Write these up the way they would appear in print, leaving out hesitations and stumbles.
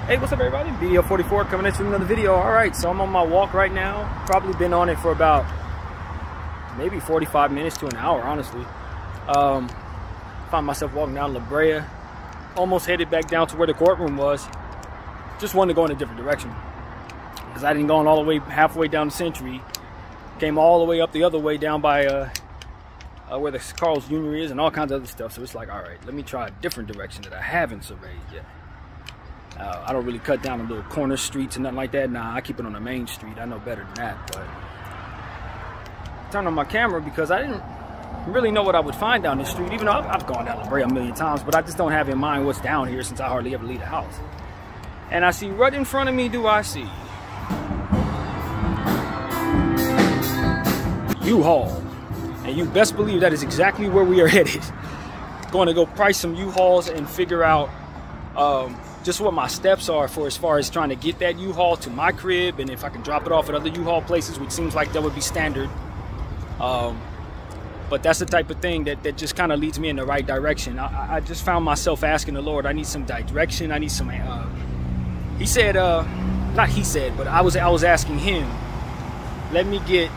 Hey, what's up everybody? BDF 44 coming at you with another video. Alright, so I'm on my walk right now. Probably been on it for about maybe 45 minutes to an hour, honestly. Found myself walking down La Brea. Almost headed back down to where the courtroom was. Just wanted to go in a different direction. Because I didn't go all the way halfway down the Century. Came all the way up the other way down by where the Carl's Jr. is and all kinds of other stuff. So it's like, alright, let me try a different direction that I haven't surveyed yet. I don't really cut down the little corner streets and nothing like that. Nah, I keep it on the main street. I know better than that. But I turned on my camera because I didn't really know what I would find down this street. Even though I've gone down La Brea a million times, but I just don't have in mind what's down here since I hardly ever leave the house. And I see right in front of me, I see U-Haul. And you best believe that is exactly where we are headed. Going to go price some U-Hauls and figure out just what my steps are for as far as trying to get that U-Haul to my crib, and if I can drop it off at other U-Haul places, which seems like that would be standard. But that's the type of thing that just kind of leads me in the right direction. I just found myself asking the Lord, I need some direction. I need some, he said, not he said, but I was asking him, let me get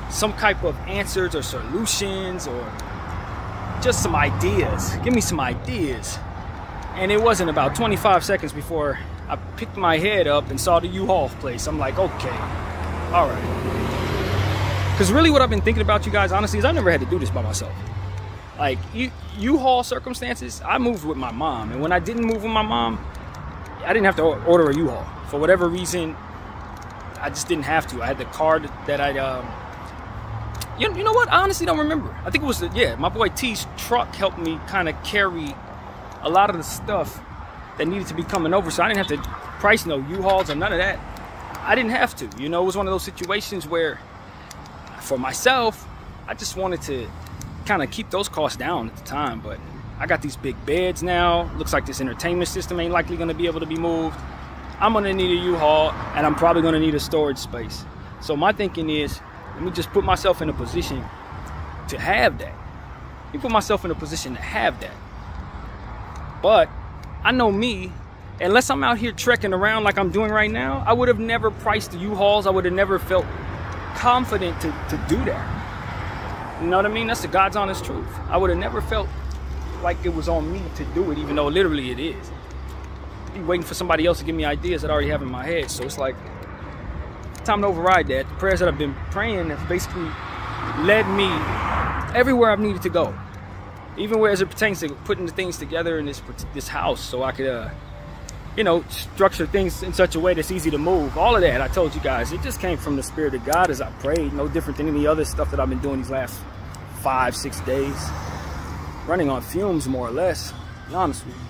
some type of answers or solutions or just some ideas. Give me some ideas. And it wasn't about 25 seconds before I picked my head up and saw the U-Haul place. I'm like, okay, all right. Because really what I've been thinking about, you guys, honestly, is I never had to do this by myself. Like, U-Haul circumstances, I moved with my mom. And when I didn't move with my mom, I didn't have to order a U-Haul. For whatever reason, I just didn't have to. I had the card that I, you know what? I honestly don't remember. I think it was, my boy T's truck helped me kind of carry a lot of the stuff that needed to be coming over, so I didn't have to price no U-Hauls or none of that. I didn't have to, you know. It was one of those situations where for myself, I just wanted to kind of keep those costs down at the time. But I got these big beds now. Looks like this entertainment system ain't likely going to be able to be moved. I'm going to need a U-Haul, and I'm probably going to need a storage space. So my thinking is, let me just put myself in a position to have that. Let me put myself in a position to have that. But I know me, unless I'm out here trekking around like I'm doing right now, I would have never priced the U-Hauls. I would have never felt confident to do that. You know what I mean? That's the God's honest truth. I would have never felt like it was on me to do it, even though literally it is. I'd be waiting for somebody else to give me ideas that I already have in my head. So it's like, time to override that. The prayers that I've been praying have basically led me everywhere I've needed to go. Even where as it pertains to putting the things together in this house, so I could, you know, structure things in such a way that's easy to move. All of that, I told you guys, it just came from the Spirit of God as I prayed. No different than any other stuff that I've been doing these last 5-6 days. Running on fumes, more or less, to be honest with you.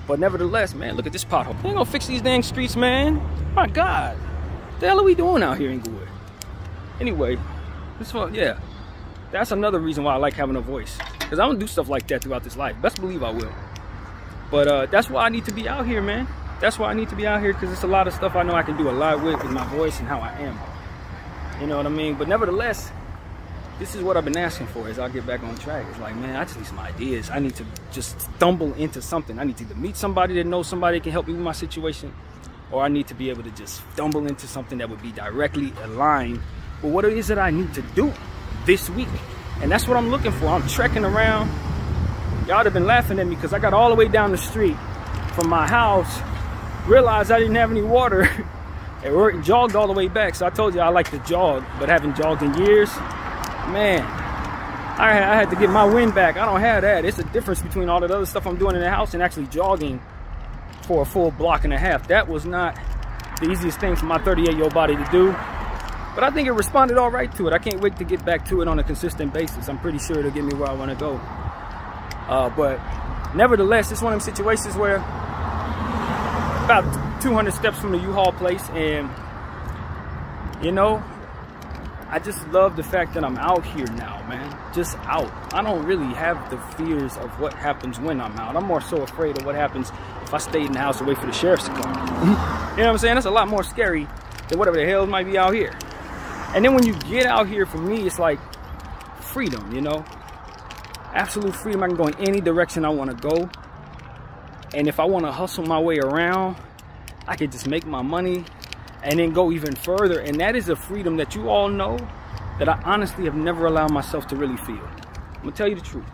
But nevertheless, man, look at this pothole. They ain't gonna fix these dang streets, man. My God. What the hell are we doing out here in Inglewood? Anyway, this one, yeah. That's another reason why I like having a voice. Because I'm going to do stuff like that throughout this life. Best believe I will. But that's why I need to be out here, man. That's why I need to be out here, because it's a lot of stuff I know I can do a lot with my voice and how I am. You know what I mean? But nevertheless, this is what I've been asking for as I get back on track. It's like, man, I just need some ideas. I need to just stumble into something. I need to either meet somebody that knows somebody that can help me with my situation, or I need to be able to just stumble into something that would be directly aligned with what it is that I need to do this week. And that's what I'm looking for. I'm trekking around. Y'all have been laughing at me because I got all the way down the street from my house, realized I didn't have any water, and jogged all the way back. So I told you I like to jog, but haven't jogged in years. Man, I had to get my wind back. I don't have that. It's a difference between all that other stuff I'm doing in the house and actually jogging for a full block and a half. That was not the easiest thing for my 38-year-old body to do. But I think it responded all right to it. I can't wait to get back to it on a consistent basis. I'm pretty sure it'll get me where I want to go. But nevertheless, it's one of them situations where about 200 steps from the U-Haul place, and you know, I just love the fact that I'm out here now, man. Just out. I don't really have the fears of what happens when I'm out. I'm more so afraid of what happens if I stayed in the house and wait for the sheriffs to come. You know what I'm saying? That's a lot more scary than whatever the hell might be out here. And then when you get out here, for me, it's like freedom, you know? Absolute freedom. I can go in any direction I want to go. And if I want to hustle my way around, I could just make my money and then go even further. And that is a freedom that you all know that I honestly have never allowed myself to really feel. I'm gonna tell you the truth.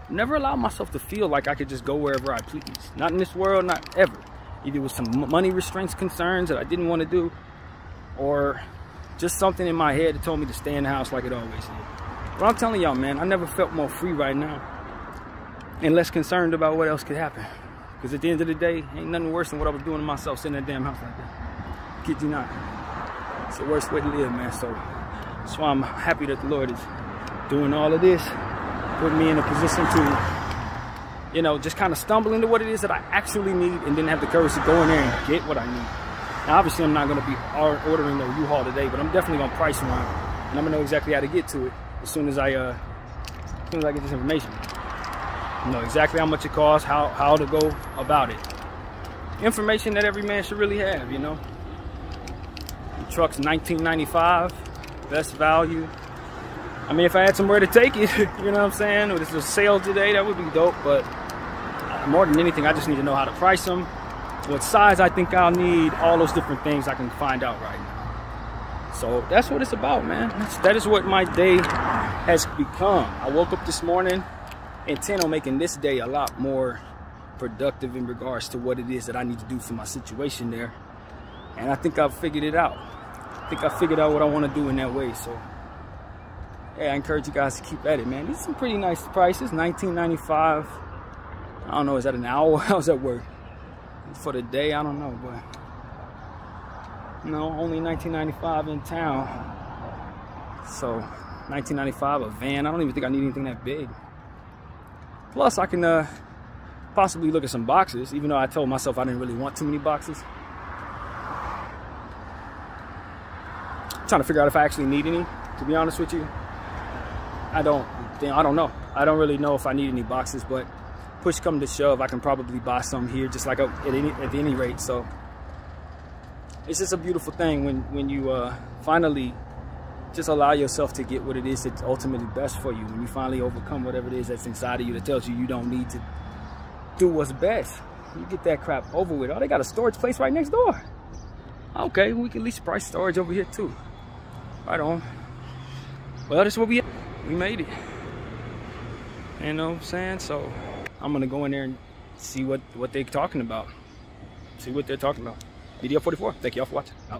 Never allowed myself to feel like I could just go wherever I please. Not in this world, not ever. Either with some money restraints concerns that I didn't want to do, or just something in my head that told me to stay in the house like it always did. But I'm telling y'all, man, I never felt more free right now and less concerned about what else could happen. Because at the end of the day, ain't nothing worse than what I was doing to myself sitting in that damn house like that. Kid you not. It's the worst way to live, man. So that's why I'm happy that the Lord is doing all of this, putting me in a position to, you know, just kind of stumble into what it is that I actually need and then have the courage to go in there and get what I need. Now, obviously, I'm not going to be ordering no U-Haul today, but I'm definitely going to price one, and I'm going to know exactly how to get to it as soon as I get this information. I know exactly how much it costs, how to go about it. Information that every man should really have, you know. The truck's $19.95, best value. I mean, if I had somewhere to take it, you know what I'm saying? If it's a sale today, that would be dope. But more than anything, I just need to know how to price them, what size I think I'll need, all those different things I can find out right now. So that's what it's about, man. That is what my day has become. I woke up this morning intent on making this day a lot more productive in regards to what it is that I need to do for my situation there. And I think I've figured it out. I think I figured out what I want to do in that way. So yeah, I encourage you guys to keep at it, man. These are some pretty nice prices. $19.95. I don't know, is that an hour? How's that work? For the day, I don't know, but no, only $19.95 in town. So $19.95 a van. I don't even think I need anything that big. Plus, I can possibly look at some boxes, even though I told myself I didn't really want too many boxes. I'm trying to figure out if I actually need any, to be honest with you. I don't know. I don't really know if I need any boxes, but push come to shove, I can probably buy some here, just like at any rate. So it's just a beautiful thing when you finally just allow yourself to get what it is that's ultimately best for you. When you finally overcome whatever it is that's inside of you that tells you you don't need to do what's best. You get that crap over with. Oh, they got a storage place right next door. Okay, we can at least price storage over here too. Right on. Well, this is what we made it. You know what I'm saying? So I'm gonna go in there and see what they're talking about. See what they're talking about. BDF 44. Thank y'all for watching. Out.